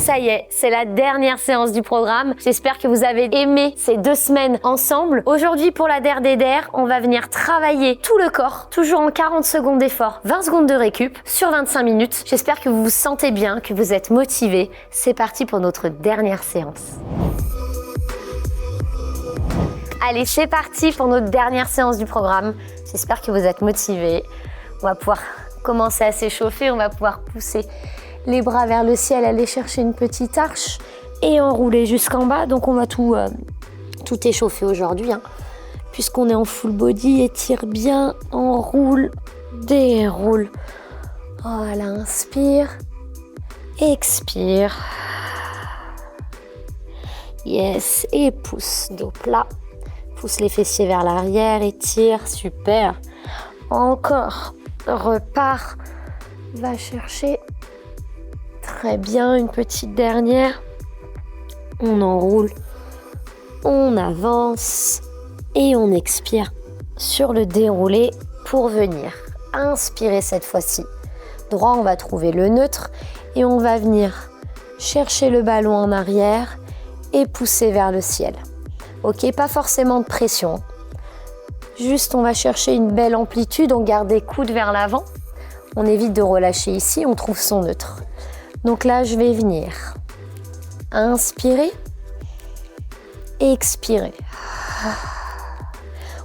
ça y est, c'est la dernière séance du programme. J'espère que vous avez aimé ces 2 semaines ensemble. Aujourd'hui, pour la DER des DER, on va venir travailler tout le corps, toujours en 40 secondes d'effort, 20 secondes de récup sur 25 minutes. J'espère que vous vous sentez bien, que vous êtes motivés. C'est parti pour notre dernière séance. Allez, c'est parti pour notre dernière séance du programme. J'espère que vous êtes motivés. On va pouvoir commencer à s'échauffer, on va pouvoir pousser les bras vers le ciel, aller chercher une petite arche et enrouler jusqu'en bas. Donc on va tout échauffer aujourd'hui, puisqu'on est en full body. Étire bien, enroule, déroule. Voilà, inspire, expire. Yes, et pousse, dos plat. Pousse les fessiers vers l'arrière, étire, super. Encore, repars, va chercher. Très bien, une petite dernière. On enroule, on avance et on expire sur le déroulé pour venir inspirer cette fois-ci. Droit, on va trouver le neutre et on va venir chercher le ballon en arrière et pousser vers le ciel. Ok, pas forcément de pression. Juste, on va chercher une belle amplitude, on garde les coudes vers l'avant. On évite de relâcher ici, on trouve son neutre. Donc là, je vais venir inspirer, expirer.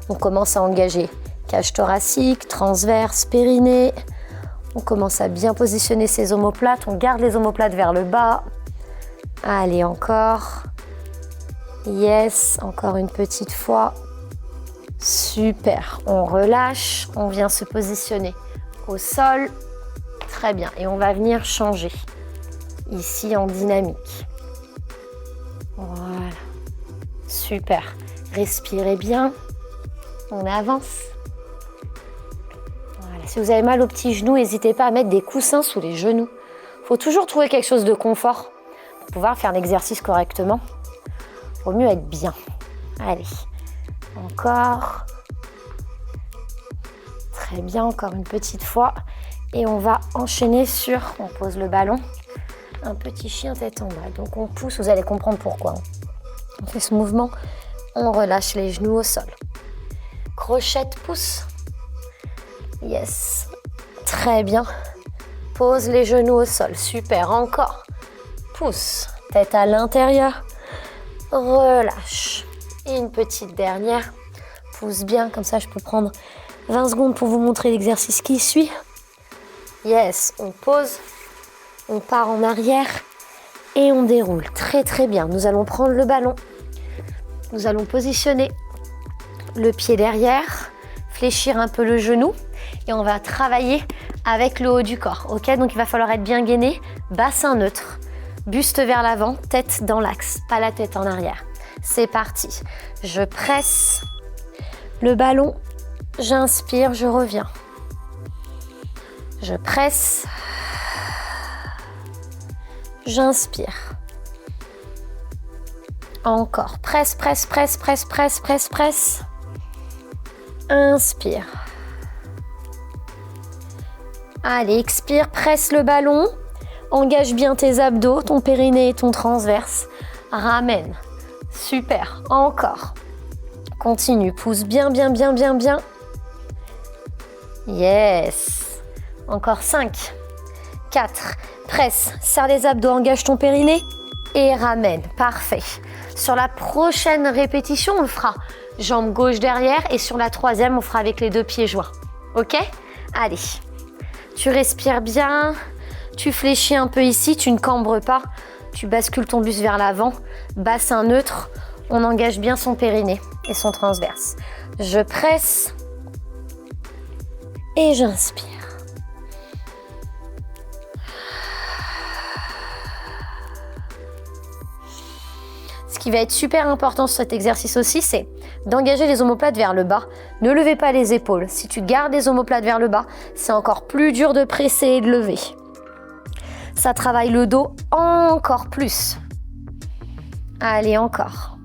On commence à engager cage thoracique, transverse, périnée. On commence à bien positionner ses omoplates. On garde les omoplates vers le bas. Allez, encore. Yes, encore une petite fois. Super. On relâche. On vient se positionner au sol. Très bien. Et on va venir changer. Ici en dynamique. Voilà. Super. Respirez bien. On avance. Voilà. Si vous avez mal aux petits genoux, n'hésitez pas à mettre des coussins sous les genoux. Il faut toujours trouver quelque chose de confort pour pouvoir faire l'exercice correctement. Il vaut mieux être bien. Allez. Encore. Très bien. Encore une petite fois. Et on va enchaîner sur... On pose le ballon. Un petit chien tête en bas. Donc on pousse, vous allez comprendre pourquoi. On fait ce mouvement, on relâche les genoux au sol. Crochette, pousse. Yes. Très bien. Pose les genoux au sol. Super, encore. Pousse. Tête à l'intérieur. Relâche. Et une petite dernière. Pousse bien, comme ça je peux prendre 20 secondes pour vous montrer l'exercice qui suit. Yes, on pose. On part en arrière et on déroule. Très très bien. Nous allons prendre le ballon. Nous allons positionner le pied derrière, fléchir un peu le genou et on va travailler avec le haut du corps. Ok, donc il va falloir être bien gainé. Bassin neutre, buste vers l'avant, tête dans l'axe, pas la tête en arrière. C'est parti. Je presse le ballon, j'inspire, je reviens. Je presse. J'inspire. Encore. Presse, presse, presse, presse, presse, presse, presse. Inspire. Allez, expire, presse le ballon. Engage bien tes abdos, ton périnée et ton transverse. Ramène. Super. Encore. Continue. Pousse bien, bien, bien, bien, bien. Yes. Encore 5, 4. Presse, serre les abdos, engage ton périnée et ramène. Parfait. Sur la prochaine répétition, on le fera jambe gauche derrière et sur la troisième, on fera avec les 2 pieds joints. Ok? Allez. Tu respires bien. Tu fléchis un peu ici, tu ne cambres pas. Tu bascules ton buste vers l'avant. Bassin neutre. On engage bien son périnée et son transverse. Je presse et j'inspire. Ce qui va être super important sur cet exercice aussi, c'est d'engager les omoplates vers le bas. Ne levez pas les épaules. Si tu gardes les omoplates vers le bas, c'est encore plus dur de presser et de lever. Ça travaille le dos encore plus. Allez, encore.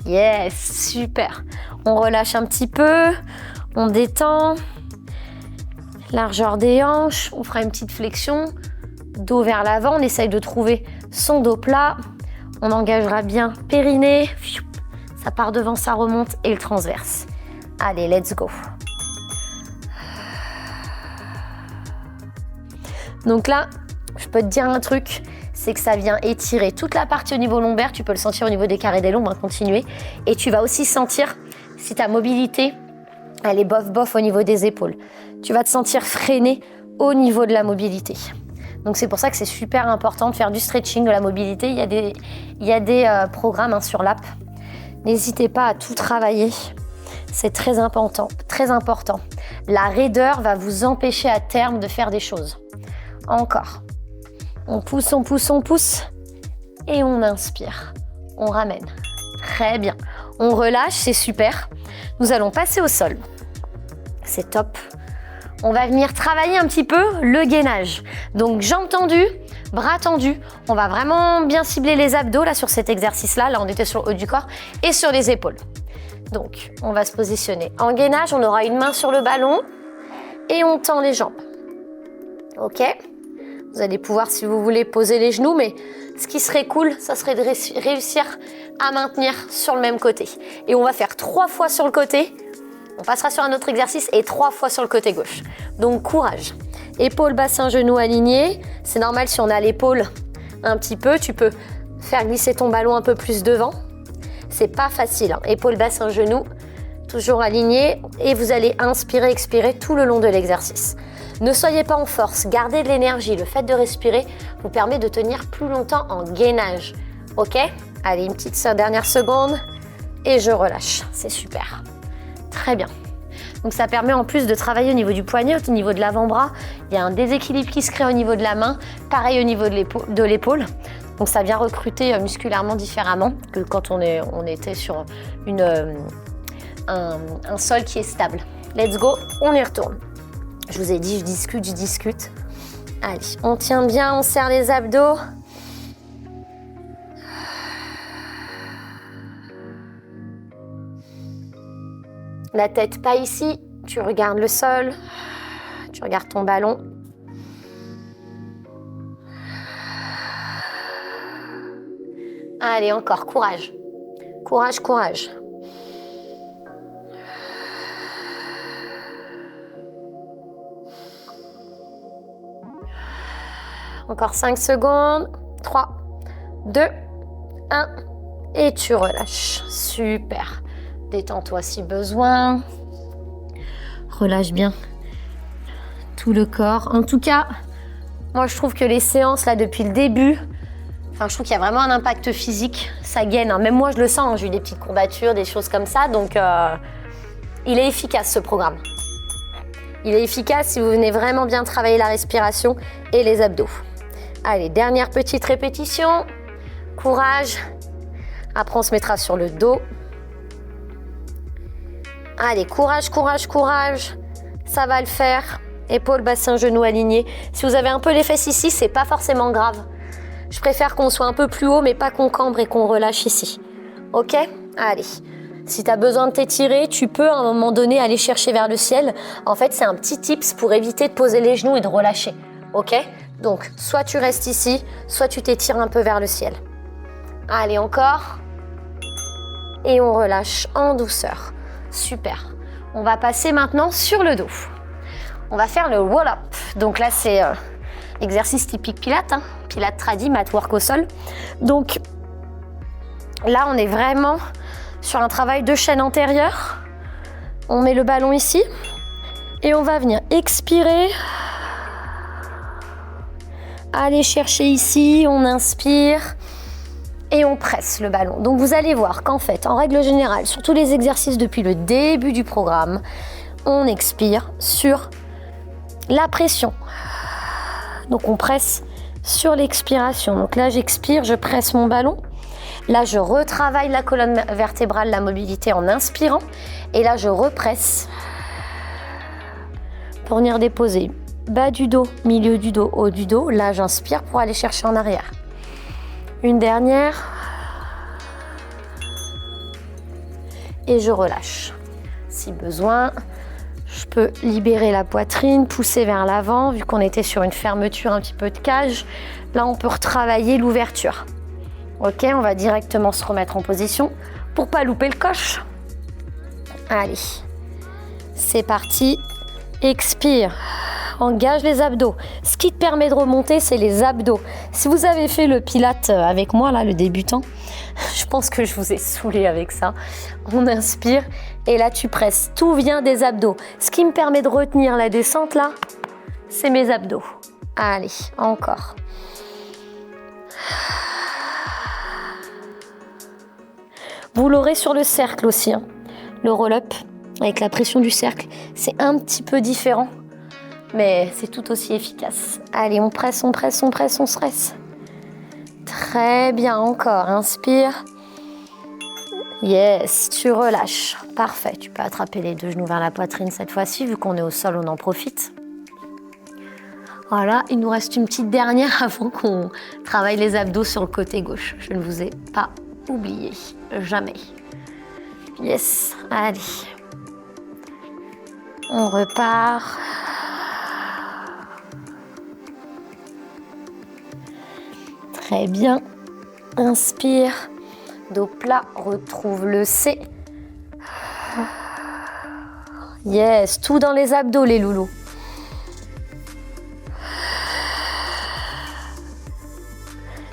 Yes, super. On relâche un petit peu, on détend. Largeur des hanches, on fera une petite flexion. Dos vers l'avant, on essaye de trouver son dos plat. On engagera bien périnée. Ça part devant, ça remonte et le transverse. Allez, let's go. Donc là, je peux te dire un truc, c'est que ça vient étirer toute la partie au niveau lombaire. Tu peux le sentir au niveau des carrés des lombes, on va continuer. Et tu vas aussi sentir si ta mobilité, elle est bof au niveau des épaules. Tu vas te sentir freiné au niveau de la mobilité. Donc c'est pour ça que c'est super important de faire du stretching, de la mobilité. Il y a des programmes sur l'app. N'hésitez pas à tout travailler. C'est très important, très important. La raideur va vous empêcher à terme de faire des choses. Encore. On pousse, on pousse, on pousse. Et on inspire. On ramène. Très bien. On relâche, c'est super. Nous allons passer au sol. C'est top. On va venir travailler un petit peu le gainage. Donc jambes tendues, bras tendus. On va vraiment bien cibler les abdos là sur cet exercice-là. Là, on était sur le haut du corps et sur les épaules. Donc, on va se positionner en gainage. On aura une main sur le ballon et on tend les jambes. Ok ? Vous allez pouvoir, si vous voulez, poser les genoux, mais ce qui serait cool, ça serait de réussir à maintenir sur le même côté. Et on va faire 3 fois sur le côté. On passera sur un autre exercice et 3 fois sur le côté gauche. Donc courage. Épaules, bassin, genoux alignés. C'est normal si on a l'épaule un petit peu. Tu peux faire glisser ton ballon un peu plus devant. C'est pas facile. Hein. Épaules, bassin, genoux, toujours alignés. Et vous allez inspirer, expirer tout le long de l'exercice. Ne soyez pas en force. Gardez de l'énergie. Le fait de respirer vous permet de tenir plus longtemps en gainage. Ok ? Allez, une petite dernière seconde. Et je relâche. C'est super. Très bien. Donc ça permet en plus de travailler au niveau du poignet, au niveau de l'avant-bras. Il y a un déséquilibre qui se crée au niveau de la main, pareil au niveau de l'épaule. Donc ça vient recruter musculairement différemment que quand on était sur un sol qui est stable. Let's go, on y retourne. Je vous ai dit, je discute. Allez, on tient bien, on serre les abdos. La tête pas ici, tu regardes le sol, tu regardes ton ballon. Allez, encore, courage. Courage, courage. Encore 5 secondes. 3, 2, 1. Et tu relâches. Super. Détends-toi si besoin. Relâche bien tout le corps. En tout cas, moi je trouve que les séances là depuis le début, je trouve qu'il y a vraiment un impact physique. Ça gaine. Hein. Même moi je le sens. Hein. J'ai eu des petites courbatures, des choses comme ça. Donc il est efficace ce programme. Il est efficace si vous venez vraiment bien travailler la respiration et les abdos. Allez, dernière petite répétition. Courage. Après on se mettra sur le dos. Allez, courage, courage, courage. Ça va le faire. Épaules, bassin, genoux alignés. Si vous avez un peu les fesses ici, c'est pas forcément grave. Je préfère qu'on soit un peu plus haut, mais pas qu'on cambre et qu'on relâche ici. Ok ? Allez. Si tu as besoin de t'étirer, tu peux à un moment donné aller chercher vers le ciel. En fait, c'est un petit tips pour éviter de poser les genoux et de relâcher. Ok ? Donc, soit tu restes ici, soit tu t'étires un peu vers le ciel. Allez, encore. Et on relâche en douceur. Super. On va passer maintenant sur le dos. On va faire le roll-up. Donc là, c'est exercice typique Pilates. Hein. Pilates tradi, mat work au sol. Donc là, on est vraiment sur un travail de chaîne antérieure. On met le ballon ici. Et on va venir expirer. Aller chercher ici. On inspire. Et on presse le ballon. Donc vous allez voir qu'en fait, en règle générale, sur tous les exercices depuis le début du programme, on expire sur la pression. Donc on presse sur l'expiration. Donc là, j'expire, je presse mon ballon. Là, je retravaille la colonne vertébrale, la mobilité en inspirant. Et là, je represse pour venir déposer bas du dos, milieu du dos, haut du dos. Là, j'inspire pour aller chercher en arrière. Une dernière. et je relâche. Si besoin, je peux libérer la poitrine, pousser vers l'avant, vu qu'on était sur une fermeture un petit peu de cage. Là, on peut retravailler l'ouverture. Ok, on va directement se remettre en position pour pas louper le coche. Allez, c'est parti. Expire, engage les abdos. Ce qui te permet de remonter, c'est les abdos. Si vous avez fait le pilate avec moi, là, le débutant, je pense que je vous ai saoulé avec ça. On inspire et là, tu presses. Tout vient des abdos. Ce qui me permet de retenir la descente, là, c'est mes abdos. Allez, encore. Vous l'aurez sur le cercle aussi, hein. Le roll-up. Avec la pression du cercle, c'est un petit peu différent, mais c'est tout aussi efficace. Allez, on presse, on presse, on presse, on stresse. Très bien, encore, inspire. Yes, tu relâches. Parfait, tu peux attraper les deux genoux vers la poitrine cette fois-ci, vu qu'on est au sol, on en profite. Voilà, il nous reste une petite dernière avant qu'on travaille les abdos sur le côté gauche. Je ne vous ai pas oublié, jamais. Yes, allez. On repart. Très bien. Inspire. Dos plat. Retrouve le C. Yes. Tout dans les abdos, les loulous.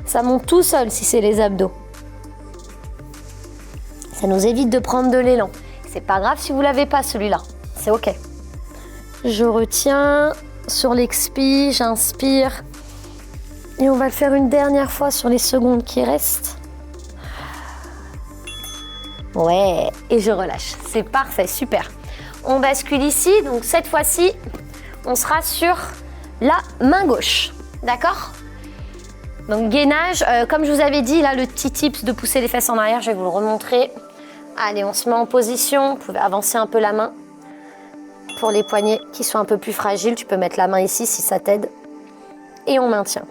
Ça monte tout seul si c'est les abdos. Ça nous évite de prendre de l'élan. C'est pas grave si vous l'avez pas celui-là. C'est ok. Je retiens sur l'expi, j'inspire. Et on va le faire une dernière fois sur les secondes qui restent. Ouais, et je relâche. C'est parfait, super. On bascule ici, donc cette fois-ci, on sera sur la main gauche. D'accord ? Donc gainage, comme je vous avais dit, là le petit tips de pousser les fesses en arrière, je vais vous le remontrer. Allez, on se met en position, vous pouvez avancer un peu la main. Pour les poignets qui sont un peu plus fragiles, tu peux mettre la main ici si ça t'aide. Et on maintient.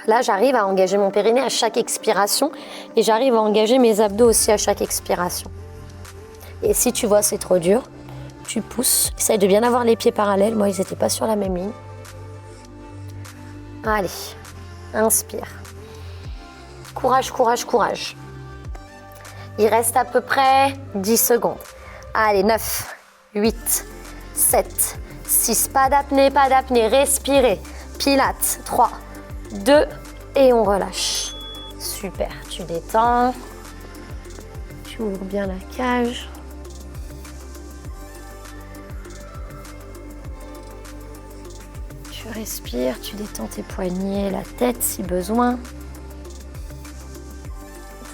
Là, j'arrive à engager mon périnée à chaque expiration et j'arrive à engager mes abdos aussi à chaque expiration. Et si tu vois c'est trop dur, tu pousses. Essaye de bien avoir les pieds parallèles. Moi, ils n'étaient pas sur la même ligne. Allez, inspire. Courage, courage, courage. Il reste à peu près 10 secondes. Allez, 9, 8, 7, 6. Pas d'apnée, pas d'apnée. Respirez. Pilates. 3, 2 et on relâche. Super. Tu détends. Tu ouvres bien la cage. Tu respires. Tu détends tes poignets, la tête si besoin.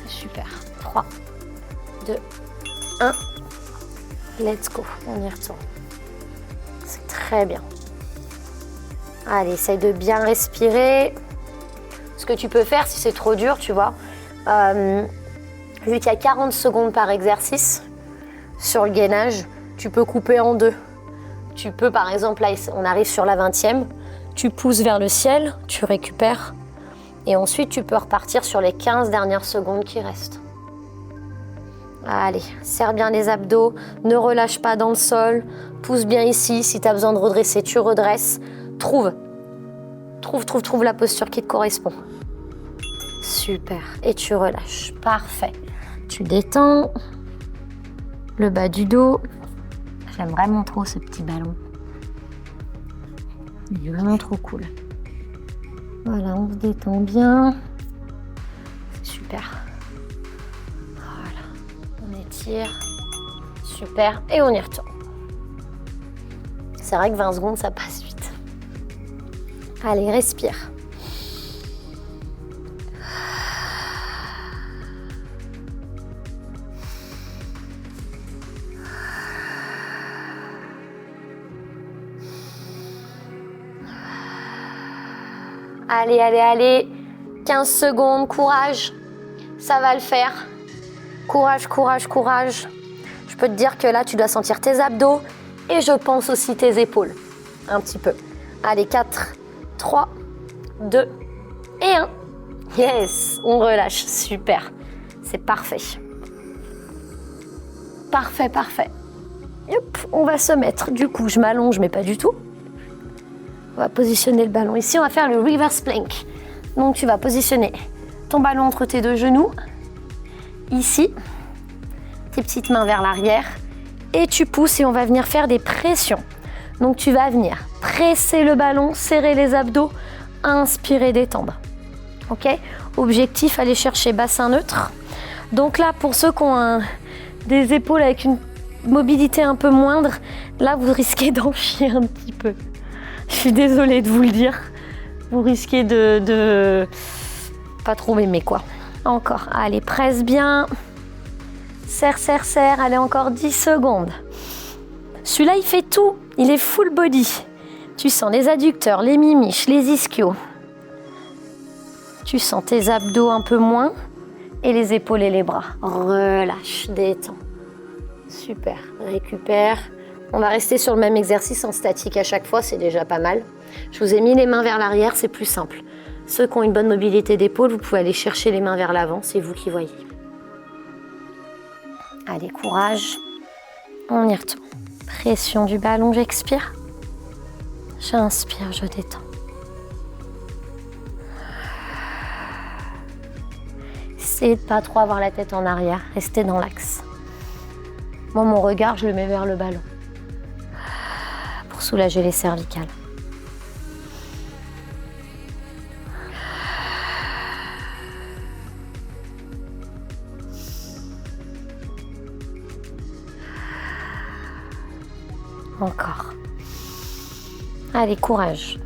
C'est super. 3, 2, 1. Let's go. On y retourne. C'est très bien. Allez, essaye de bien respirer. Ce que tu peux faire, si c'est trop dur, tu vois, vu qu'il y a 40 secondes par exercice sur le gainage, tu peux couper en deux. Tu peux, par exemple, là, on arrive sur la 20e, tu pousses vers le ciel, tu récupères, et ensuite, tu peux repartir sur les 15 dernières secondes qui restent. Allez, serre bien les abdos, ne relâche pas dans le sol, pousse bien ici. Si tu as besoin de redresser, tu redresses. Trouve la posture qui te correspond. Super. Et tu relâches. Parfait. Tu détends le bas du dos. J'aime vraiment trop ce petit ballon. Il est vraiment trop cool. Voilà, on se détend bien. C'est super. Voilà. On étire. Super. Et on y retourne. C'est vrai que 20 secondes, ça passe vite. Allez, respire. Allez, allez, allez. 15 secondes, courage. Ça va le faire. Courage, courage, courage. Je peux te dire que là, tu dois sentir tes abdos et je pense aussi tes épaules. Un petit peu. Allez, 4, 3, 2 et 1. Yes, on relâche, super. C'est parfait. Parfait, parfait. Hop, on va se mettre, du coup, je m'allonge, mais pas du tout. On va positionner le ballon. Ici, on va faire le reverse plank. Donc, tu vas positionner ton ballon entre tes deux genoux. Ici, tes petites mains vers l'arrière. Et tu pousses et on va venir faire des pressions. Donc, tu vas venir presser le ballon, serrer les abdos, inspirer, détendre. Ok ? Objectif, aller chercher bassin neutre. Donc là, pour ceux qui ont des épaules avec une mobilité un peu moindre, là, vous risquez d'en chier un petit peu. Je suis désolée de vous le dire. Vous risquez de pas trop aimer, quoi. Encore. Allez, presse bien. Serre, serre, serre. Allez, encore 10 secondes. Celui-là, il fait tout. Il est full body. Tu sens les adducteurs, les mimiches, les ischios. Tu sens tes abdos un peu moins et les épaules et les bras. Relâche, détends. Super. Récupère. On va rester sur le même exercice en statique à chaque fois, c'est déjà pas mal. Je vous ai mis les mains vers l'arrière, c'est plus simple. Ceux qui ont une bonne mobilité d'épaule, vous pouvez aller chercher les mains vers l'avant, c'est vous qui voyez. Allez, courage. On y retourne. Pression du ballon, j'expire. J'inspire, je détends. Essayez de pas trop avoir la tête en arrière, restez dans l'axe. Moi, mon regard, je le mets vers le ballon. Pour soulager les cervicales. Encore. Allez, courage.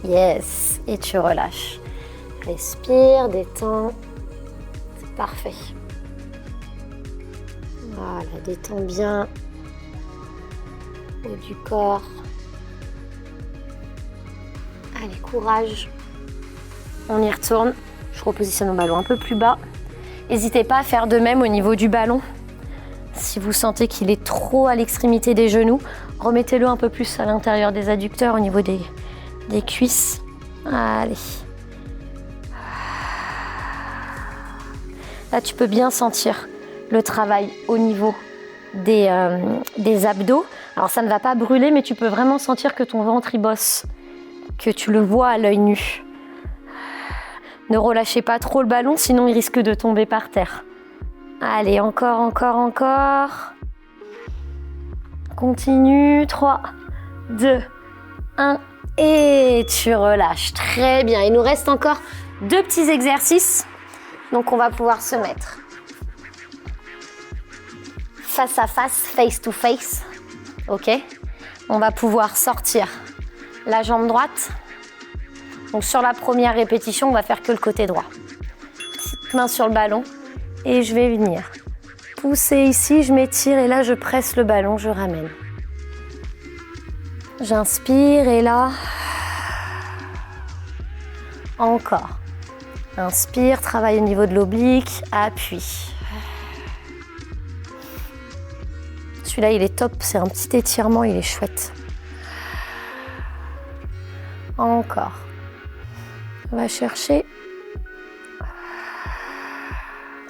Yes. Et tu relâches. Respire, détends. C'est parfait. Voilà, détends bien. Haut du corps. Allez, courage. On y retourne. Je repositionne mon ballon un peu plus bas. N'hésitez pas à faire de même au niveau du ballon. Si vous sentez qu'il est trop à l'extrémité des genoux, remettez-le un peu plus à l'intérieur des adducteurs, au niveau des cuisses. Allez. Là, tu peux bien sentir le travail au niveau des abdos. Alors, ça ne va pas brûler, mais tu peux vraiment sentir que ton ventre, il bosse, que tu le vois à l'œil nu. Ne relâchez pas trop le ballon, sinon il risque de tomber par terre. Allez, encore, encore, encore. Continue. 3, 2, 1. Et tu relâches. Très bien. Il nous reste encore 2 petits exercices. Donc, on va pouvoir se mettre face à face, face to face. OK ? On va pouvoir sortir la jambe droite. Donc sur la première répétition, on va faire que le côté droit. Petite main sur le ballon et je vais venir pousser ici, je m'étire et là je presse le ballon, je ramène. J'inspire et là, encore. Inspire, travaille au niveau de l'oblique, appuie. Celui-là il est top, c'est un petit étirement, il est chouette. Encore. On va chercher.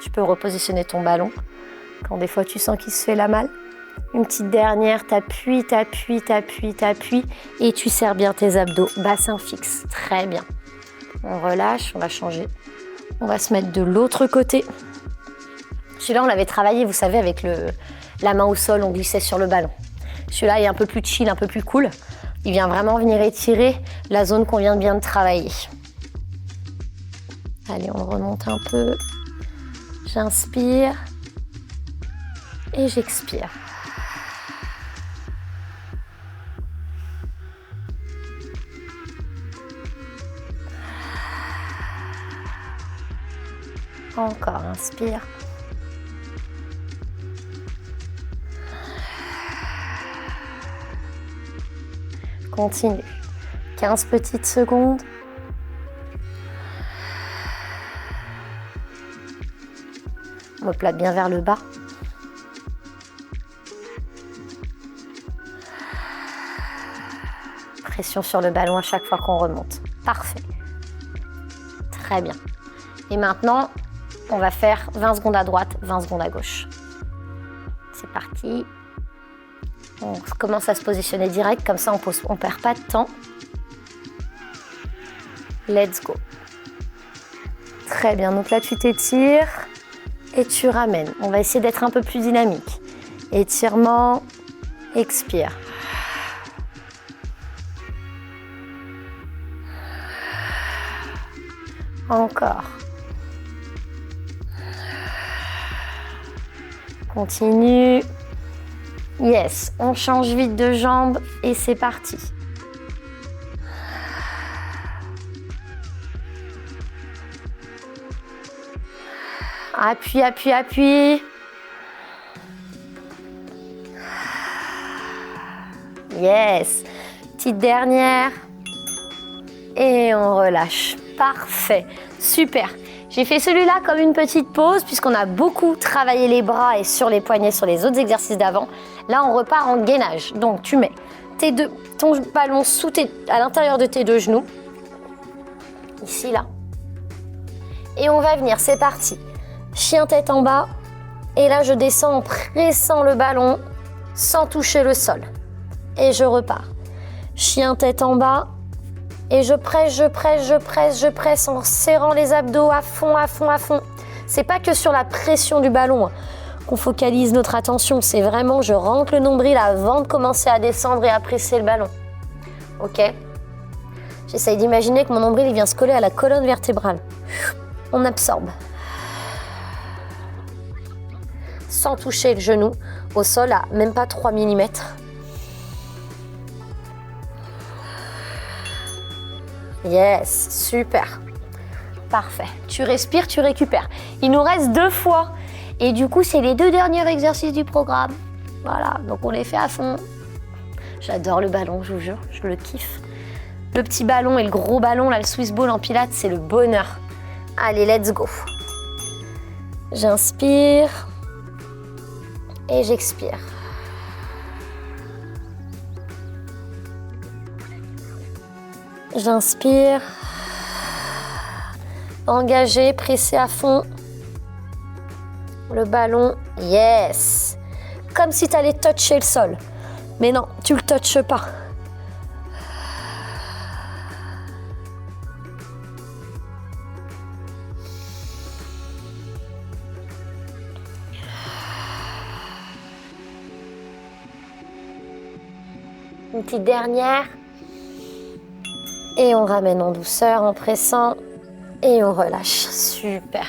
Tu peux repositionner ton ballon quand des fois tu sens qu'il se fait la malle. Une petite dernière, t'appuies, t'appuies, t'appuies, t'appuies et tu serres bien tes abdos. Bassin fixe, très bien. On relâche, on va changer. On va se mettre de l'autre côté. Celui-là, on l'avait travaillé, vous savez, avec la main au sol, on glissait sur le ballon. Celui-là est un peu plus chill, un peu plus cool. Il vient vraiment venir étirer la zone qu'on vient de bien travailler. Allez, on remonte un peu. J'inspire et j'expire. Encore, inspire. Continue. 15 petites secondes. On me plate bien vers le bas. pression sur le ballon à chaque fois qu'on remonte. Parfait. Très bien. Et maintenant, on va faire 20 secondes à droite, 20 secondes à gauche. C'est parti. On commence à se positionner direct, comme ça on perd pas de temps. Let's go. Très bien, donc là tu t'étires et tu ramènes. On va essayer d'être un peu plus dynamique. Étirement, expire. Encore. Continue. Yes, on change vite de jambe et c'est parti. Appuie, appuie, appuie. Yes. Petite dernière. Et on relâche. Parfait. Super. J'ai fait celui-là comme une petite pause puisqu'on a beaucoup travaillé les bras et sur les poignets sur les autres exercices d'avant. Là, on repart en gainage. Donc, tu mets ton ballon à l'intérieur de tes deux genoux. Ici, là. Et on va venir, c'est parti. Chien tête en bas. Et là, je descends en pressant le ballon sans toucher le sol. Et je repars. Chien tête en bas. Et je presse, je presse, je presse, je presse en serrant les abdos à fond, à fond, à fond. C'est pas que sur la pression du ballon qu'on focalise notre attention. C'est vraiment, je rentre le nombril avant de commencer à descendre et à presser le ballon. Ok? J'essaye d'imaginer que mon nombril il vient se coller à la colonne vertébrale. On absorbe. Sans toucher le genou au sol à même pas 3 mm. Yes, super. Parfait. Tu respires, tu récupères. Il nous reste 2 fois. Et du coup, c'est les 2 derniers exercices du programme. Voilà, donc on les fait à fond. J'adore le ballon, je vous jure, je le kiffe. Le petit ballon et le gros ballon, là, le Swiss Ball en pilates, c'est le bonheur. Allez, let's go. J'inspire et j'expire. J'inspire, engagé, pressé à fond. Le ballon, yes. Comme si tu allais toucher le sol. Mais non, tu le touches pas. Une petite dernière. Et on ramène en douceur, en pressant. Et on relâche. Super.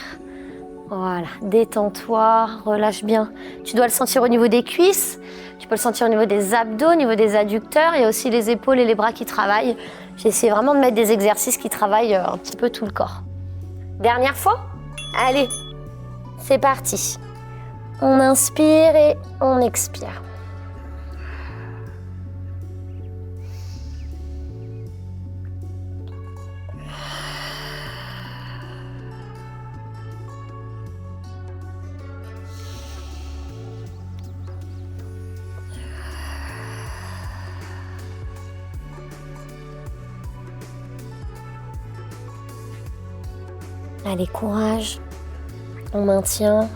Voilà. Détends-toi, relâche bien. Tu dois le sentir au niveau des cuisses. Tu peux le sentir au niveau des abdos, au niveau des adducteurs. Il y a aussi les épaules et les bras qui travaillent. J'ai essayé vraiment de mettre des exercices qui travaillent un petit peu tout le corps. Dernière fois. Allez. C'est parti. On inspire et on expire. Allez, courage. On maintient.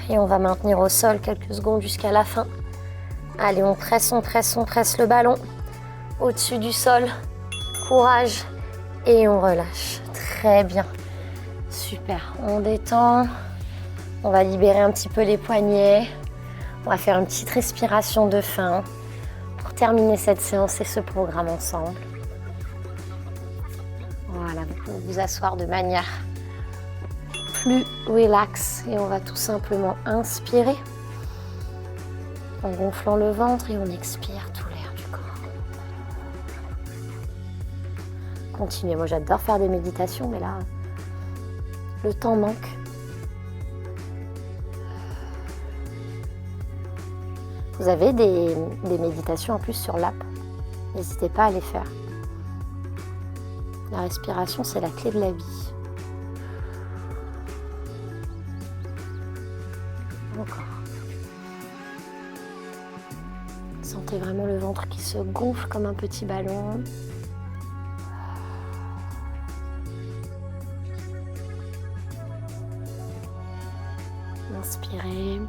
Et on va maintenir au sol quelques secondes jusqu'à la fin. Allez, on presse le ballon au-dessus du sol. Courage. Et on relâche. Très bien. Super. On détend. On va libérer un petit peu les poignets. On va faire une petite respiration de fin pour terminer cette séance et ce programme ensemble. Voilà, vous pouvez vous asseoir de manière plus relax et on va tout simplement inspirer en gonflant le ventre et on expire tout l'air du corps. Continuez, moi j'adore faire des méditations mais là le temps manque. Vous avez des méditations en plus sur l'app, n'hésitez pas à les faire. La respiration c'est la clé de la vie. Encore. Sentez vraiment le ventre qui se gonfle comme un petit ballon. Inspirez.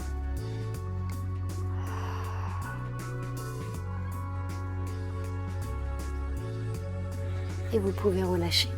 Et vous pouvez relâcher.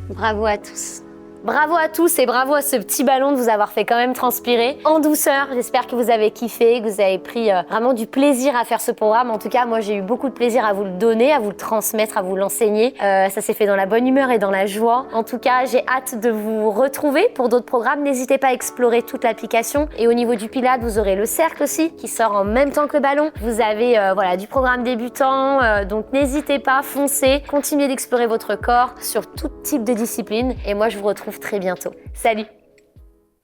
Bravo à tous. Bravo à tous et bravo à ce petit ballon de vous avoir fait quand même transpirer en douceur. J'espère que vous avez kiffé, que vous avez pris vraiment du plaisir à faire ce programme. En tout cas, moi, j'ai eu beaucoup de plaisir à vous le donner, à vous le transmettre, à vous l'enseigner. Ça s'est fait dans la bonne humeur et dans la joie. En tout cas, j'ai hâte de vous retrouver pour d'autres programmes. N'hésitez pas à explorer toute l'application. Et au niveau du Pilates, vous aurez le cercle aussi qui sort en même temps que le ballon. Vous avez voilà, du programme débutant. Donc, n'hésitez pas, foncez. Continuez d'explorer votre corps sur tout type de discipline. Et moi, je vous retrouve très bientôt. Salut!